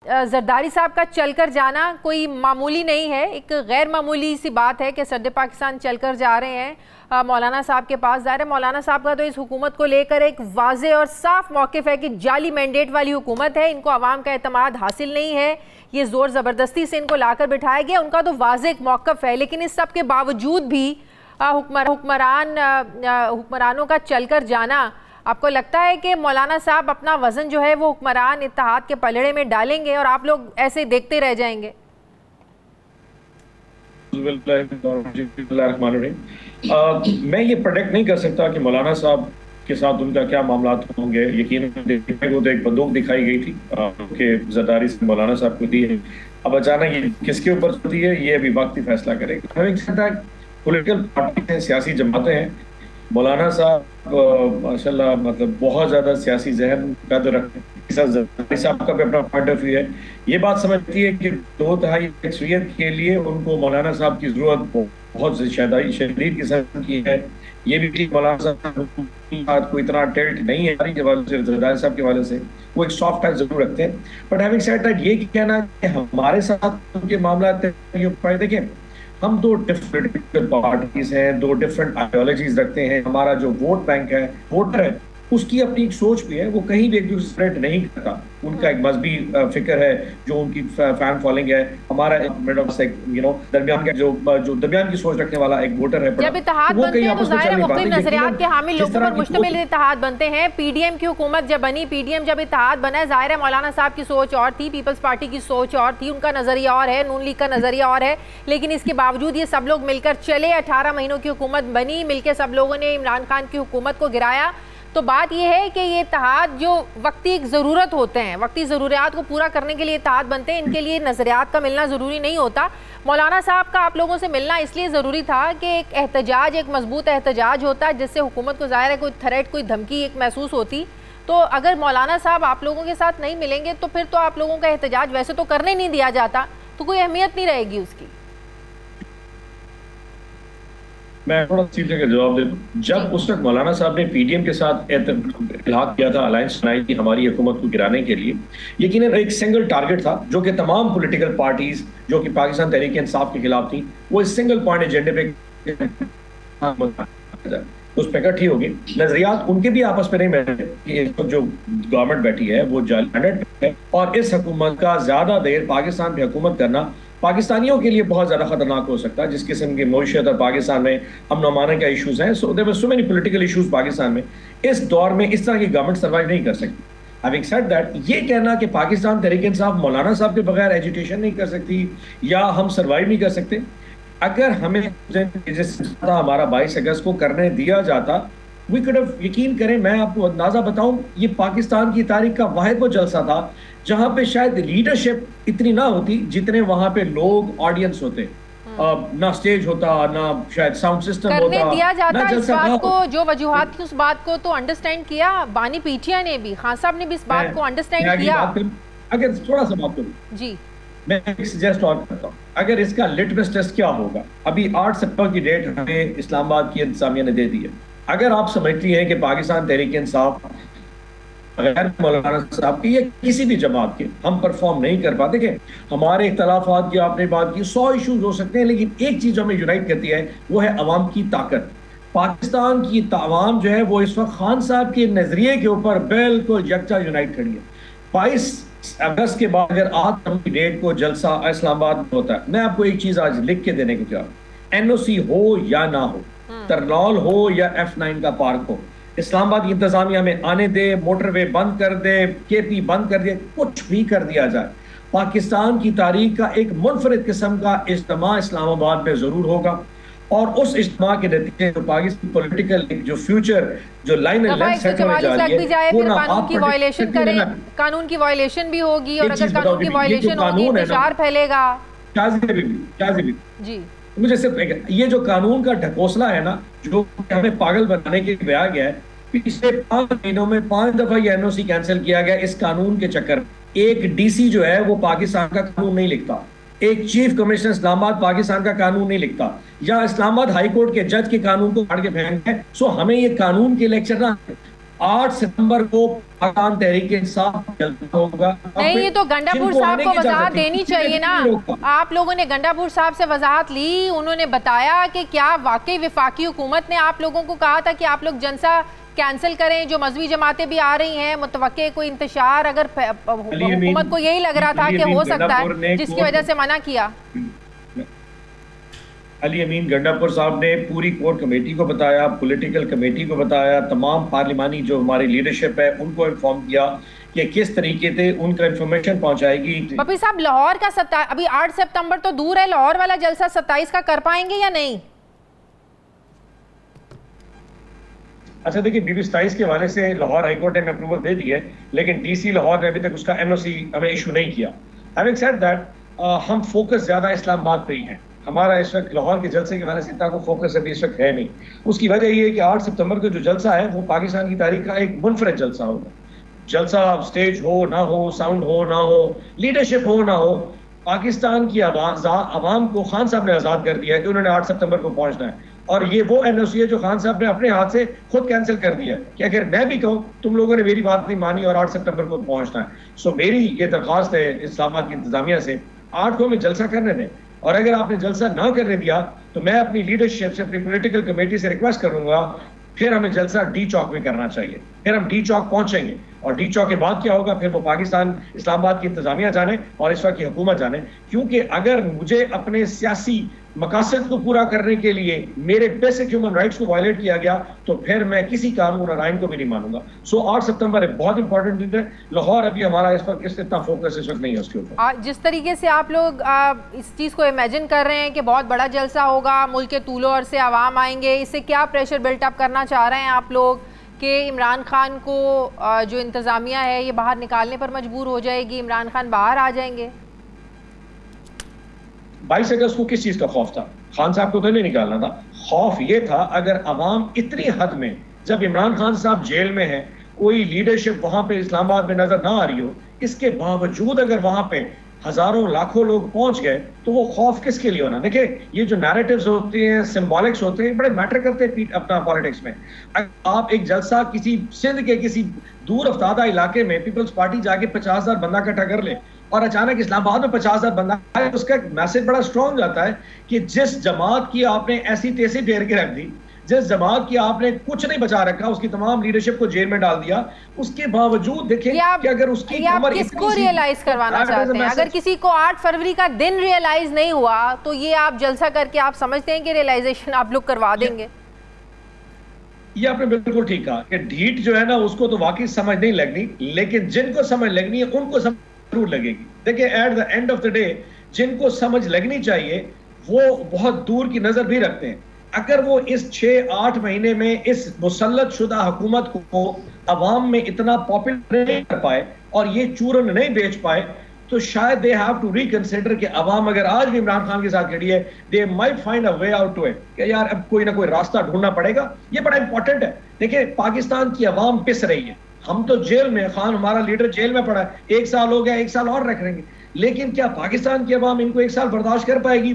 जरदारी साहब का चलकर जाना कोई मामूली नहीं है, एक गैर मामूली सी बात है कि सदर पाकिस्तान चलकर जा रहे हैं मौलाना साहब के पास। ज़ाहिर है मौलाना साहब का तो इस हुकूमत को लेकर एक वाज़े और साफ मौक़िफ़ है कि जाली मैंडेट वाली हुकूमत है, इनको आवाम का एतमाद हासिल नहीं है, ये ज़ोर ज़बरदस्ती से इनको लाकर बिठाया गया, उनका तो वाज़े एक मौक़िफ़ है। लेकिन इस सब के बावजूद भी हुक्मरानों का चलकर जाना, आपको लगता है कि मौलाना साहब अपना वजन जो है वो हुक्मरान इत्तेहाद के पलड़े में डालेंगे और आप लोग ऐसे देखते रह जाएंगे? मैं ये प्रेडिक्ट नहीं कर सकता कि मौलाना साहब के साथ उनका क्या मामला होंगे। यकीन को तो एक बंदूक दिखाई गई थी कि जरदारी से मौलाना साहब को दी है। अब अचानक ये किसके ऊपर होती है ये अभी वक्त ही फैसला करेगा। पॉलिटिकल पार्टी हैं, सियासी जमातें हैं। मौलाना साहब माशाल्लाह मतलब बहुत ज़्यादा सियासी जहन पैदा रखते हैं। जरदारी साहब का भी अपना पॉइंट ऑफ व्यू है। ये बात समझती है कि 2/3 अक्सरियत के लिए उनको मौलाना साहब की ज़रूरत बहुत शदीद किस्म की है। ये भी मौलाना साहब को इतना टिल्ट नहीं है जरदारी साहब के वाले से, वो एक सॉफ्ट टच जरूर रखते हैं। बट हैविंग सेड दैट, ये कहना कि हमारे साथ उनके मामला देखें, हम दो डिफरेंट पार्टीज हैं, दो डिफरेंट आइडियोलॉजीज रखते हैं। हमारा जो वोट बैंक है, वोटर है, उसकी अपनी एक सोच भी है, वो कहीं भी एक दूसरे से स्प्रेड नहीं करता। उनका एक मजहबी फिक्र है, जो उनकी फैन फॉलोइंग है। हमारा दरमियान का जो दरमियान की सोच रखने वाला एक वोटर है। जब इत्तेहाद बनते हैं तो ज़ाहिर है मुख्तलिफ नजरियात के हामिल लोगों पर मुश्तमिल इत्तेहाद बनते हैं। पीडीएम की हुकूमत जब बनी, पीडीएम जब इत्तेहाद बना है, ज़ाहिर है मौलाना साहब की सोच और थी, पीपल्स पार्टी की सोच और थी, उनका नजरिया और है, नून लीग का नजरिया और है। लेकिन इसके बावजूद ये सब लोग मिलकर चले, 18 महीनों की हुकूमत बनी, मिलकर सब लोगों ने इमरान खान की हुकूमत को गिराया। तो बात यह है कि ये इत्तेहाद जो वक्ती एक ज़रूरत होते हैं, वक्ती ज़रूरियात को पूरा करने के लिए इत्तेहाद बनते हैं, इनके लिए नज़रियात का मिलना ज़रूरी नहीं होता। मौलाना साहब का आप लोगों से मिलना इसलिए ज़रूरी था कि एक एहतजाज, एक मजबूत एहतजाज होता है जिससे हुकूमत को ज़ाहिर है कोई थ्रेट, कोई धमकी एक महसूस होती। तो अगर मौलाना साहब आप लोगों के साथ नहीं मिलेंगे तो फिर तो आप लोगों का एहतजाज वैसे तो करने नहीं दिया जाता, तो कोई अहमियत नहीं रहेगी उसकी। मैं थोड़ा सीधे का जवाब दे दूं। जब उस वक्त मौलाना साहब ने पीडीएम के साथ इत्तेहाद किया था, अलायंस बनाई थी हमारी हुकूमत को गिराने के लिए, यकीनन एक सिंगल टारगेट था जो कि तमाम पॉलिटिकल पार्टीज जो कि पाकिस्तान तहरीक इंसाफ के खिलाफ थी, वो इस सिंगल पॉइंट एजेंडे पे उस पर इकट्ठी होगी। नजरियात उनके भी आपस में नहीं मिल रहे कि इस वक्त जो गवर्नमेंट बैठी है वो जाली है, और इस हुकूमत का ज्यादा देर पाकिस्तान में हुकूमत करना पाकिस्तानियों के लिए बहुत ज्यादा खतरनाक हो सकता है। जिस किस्म की मईशत और पाकिस्तान में अमन अमान का इशूज हैं, so there were so many political issues Pakistan में, इस दौर में इस तरह की गवर्नमेंट सर्वाइव नहीं कर सकती। हैविंग सेड दैट, ये कहना कि पाकिस्तान तहरीक इंसाफ मौलाना साहब के बगैर एजुटेशन नहीं कर सकती या हम सर्वाइव नहीं कर सकते, अगर हमें हमारा 22 अगस्त को करने दिया जाता, वी कुड हैव, यकीन करें, मैं आपको अंदाजा बताऊं, ये पाकिस्तान की तारीख का वाहिद वो जलसा था जहां पे शायद लीडरशिप इतनी ना होती जितने वहां पे लोग ऑडियंस होते। ना स्टेज होता, ना शायद साउंड सिस्टम होता, करने दिया जाता इस बात को, जो वजूहात थी उस बात को तो अंडरस्टैंड किया बानी पीठिया ने भी, खान साहब ने भी इस बात को अंडरस्टैंड किया। अगर थोड़ा सा बात करूं जी, मैं सजेस्ट और करता हूं, अगर इसका लिटमस टेस्ट क्या होगा, अभी 8 सितंबर की डेट हमें इस्लामाबाद की इंतजामिया ने दे दी है। अगर आप समझती हैं कि पाकिस्तान तहरीक इंसाफ अगर मौलाना साहब की या किसी भी जमात के हम परफॉर्म नहीं कर पाते, कि हमारे इख्तलाफात की आपने बात की, 100 इशूज हो सकते हैं, लेकिन एक चीज हमें यूनाइट करती है, वो है अवाम की ताकत। पाकिस्तान की अवाम जो है वो इस वक्त खान साहब के नजरिए के ऊपर बिल्कुल यकजा यूनाइट खड़ी है। 22 अगस्त के बाद अगर 8 की डेट को जलसा इस्लामाबाद में होता है, मैं आपको एक चीज आज लिख के देने को चाह रहा हूं, एनओसी हो या ना हो, तरनौल हो या F9 का पार्क हो, इस्लामाबाद की इंतजामिया में आने दे, मोटरवे बंद कर दे, केपी बंद कर दे, कुछ भी कर दिया जाए, पाकिस्तान की तारीख का एक मुनफरिद किस्म का इज्तिमा इस्लामाबाद में जरूर होगा, और उस इज्तिमा के नतीजे जो पाकिस्तान पॉलिटिकल जो फ्यूचर जो लाइन सेट होने जा रही है, वो कानून की वायलेशन करें, कानून की वायलेशन भी होगी, और अगर कानून की वायलेशन होगी इंतशार फैलेगा। जी, मुझे सिर्फ ये जो कानून का ढकोसला है ना, जो हमें पागल बनाने के लिए आया गया है, पिछले 5 महीनों में 5 दफा ये एनओसी कैंसिल किया गया इस कानून के चक्कर। एक डीसी जो है वो पाकिस्तान का कानून नहीं लिखता, एक चीफ कमिश्नर इस्लामाबाद पाकिस्तान का कानून नहीं लिखता, या इस्लामाबाद हाई कोर्ट के जज के कानून को फाड़ के फेंक है। सो हमें ये कानून के लेक्चर ना, 8 सितंबर को पाकिस्तान तहरीक इंसाफ जलसा होगा। नहीं, ये तो गंडापुर साहब को वजाहत देनी चाहिए ना। आप लोगों ने गंडापुर साहब से वजाहत ली, उन्होंने बताया कि क्या वाकई वफाकी हुकूमत ने आप लोगों को कहा था कि आप लोग जलसा कैंसिल करें, जो मजहबी जमातें भी आ रही हैं, मुतवक्के कोई इंतशार, अगर हुकूमत को यही लग रहा था कि हो सकता है, जिसकी वजह से मना किया। अली अमीन गंडापुर साहब ने पूरी कोर कमेटी को बताया, पॉलिटिकल कमेटी को बताया, तमाम पार्लिमानी जो हमारी लीडरशिप है उनको इन्फॉर्म किया कि किस तरीके से उनका इंफॉर्मेशन पहुंचाएगी। पपी साहब, लाहौर का अभी 8 सितंबर तो दूर है, लाहौर वाला जलसा 27 का कर पाएंगे या नहीं? अच्छा देखिए, बीबी 27 के हवाले से लाहौर हाईकोर्ट ने अप्रूवल दे दी है, लेकिन डीसी लाहौर ने अभी तक उसका एनओसी हमें इशू नहीं किया। हैविंग सेड दैट, हम फोकस ज्यादा इस्लामाबाद पे ही है। हमारा इस वक्त लाहौर के जलसे के हवाले से इतना को फोकस अभी इस वक्त है नहीं। उसकी वजह ये है कि 8 सितंबर को जो जलसा है वो पाकिस्तान की तारीख का एक मुनफरद जलसा होगा। जलसा स्टेज हो ना हो, साउंड हो ना हो, लीडरशिप हो ना हो, पाकिस्तान की आवाम को खान साहब ने आज़ाद कर दिया है कि उन्होंने 8 सितंबर को पहुंचना है। और ये वो एनओसी है जो खान साहब ने अपने हाथ से खुद कैंसिल कर दिया कि अगर मैं भी कहूँ तुम लोगों ने मेरी बात नहीं मानी और 8 सितंबर को पहुंचना है। सो मेरी ये दरख्वास्त है इस्लामाबाद की इंतजामिया से, 8 को में जलसा करने दें, और अगर आपने जलसा ना करने दिया तो मैं अपनी लीडरशिप से, अपनी पॉलिटिकल कमेटी से रिक्वेस्ट करूंगा, फिर हमें जलसा डी चौक में करना चाहिए। फिर हम डी चौक पहुंचेंगे और डी चौक के बाद क्या होगा फिर वो पाकिस्तान इस्लामाबाद की इंतजामिया जाने और इस वक्त की हुकूमत जाने। क्योंकि अगर मुझे अपने सियासी मकासद को पूरा करने के लिए मेरे बेसिक ह्यूमन राइट्स को वायलेट किया गया तो फिर मैं किसी कानून और आइन को भी नहीं मानूंगा। सो 8 सितंबर एक बहुत इंपॉर्टेंट दिन है। लाहौर अभी हमारा इस पर इतना फोकस इस वक्त नहीं है उसके ऊपर। जिस तरीके से आप लोग इस चीज़ को इमेजिन कर रहे हैं कि बहुत बड़ा जलसा होगा, मुल्क के तूलो और से आवाम आएंगे, इससे क्या प्रेशर बिल्टअप करना चाह रहे हैं आप लोग कि इमरान खान को जो इंतज़ामिया है ये बाहर निकालने पर मजबूर हो जाएगी, इमरान खान बाहर आ जाएंगे? 22 अगस्त को किस चीज का खौफ था? खान साहब को तो नहीं निकालना था। खौफ ये था अगर अवाम इतनी हद में, जब इमरान खान साहब जेल में है, कोई लीडरशिप वहां पे इस्लामाबाद में नजर ना आ रही हो, इसके बावजूद अगर वहां पे हजारों लाखों लोग पहुंच गए तो वो खौफ किसके लिए होना? देखिए, ये जो नैरेटिव्स होते हैं, सिंबॉलिक्स होते हैं, बड़े मैटर करते हैं अपना पॉलिटिक्स में। अगर आप एक जलसा किसी सिंध के किसी दूर अफ्तादा इलाके में पीपल्स पार्टी जाके 50,000 बंदा इकट्ठा कर ले और अचानक इस्लामाबाद में 50,000 बंदा आए, उसका मैसेज बड़ा स्ट्रॉन्ग जाता है कि जिस जमात की आपने ऐसी तैसी फेर के रख दी, जिस जमात की आपने कुछ नहीं बचा रखा, उसकी तमाम लीडरशिप को जेल में डाल दिया, उसके बावजूद देखें कि अगर उसकी आप किसको रियलाइज करवाना चाहते हैं? अगर किसी को 8 फरवरी का दिन रियलाइज नहीं हुआ तो ये आप जलसा करके आप समझते हैं कि रियलाइजेशन आप लोग करवा देंगे? ये आपने बिल्कुल ठीक कहा कि ढीठ जो है ना उसको तो वाकई समझ नहीं लगनी, लेकिन जिनको समझ लगनी है उनको समझ जरूर लगेगी। देखिए, at the end of the day जिनको समझ लगनी चाहिए वो बहुत दूर की नजर भी रखते हैं। अगर वो इस 6-8 महीने में इस मुसल्लत शुदा हुकूमत को अवाम में इतना पॉपुलर नहीं कर पाए और ये चूरन नहीं बेच पाए तो शायद दे हैव टू रिकंसिडर कि अवाम अगर आज भी इमरान खान के साथ खड़ी है, they might find a way out to it कि यार अब कोई ना कोई रास्ता ढूंढना पड़ेगा। ये बड़ा इंपॉर्टेंट है। देखिए, पाकिस्तान की अवाम पिस रही है, हम तो जेल में, खान हमारा लीडर जेल में पड़ा है, 1 साल हो गया, 1 साल और रख लेंगे, लेकिन क्या पाकिस्तान की अवाम इनको 1 साल बर्दाश्त कर पाएगी?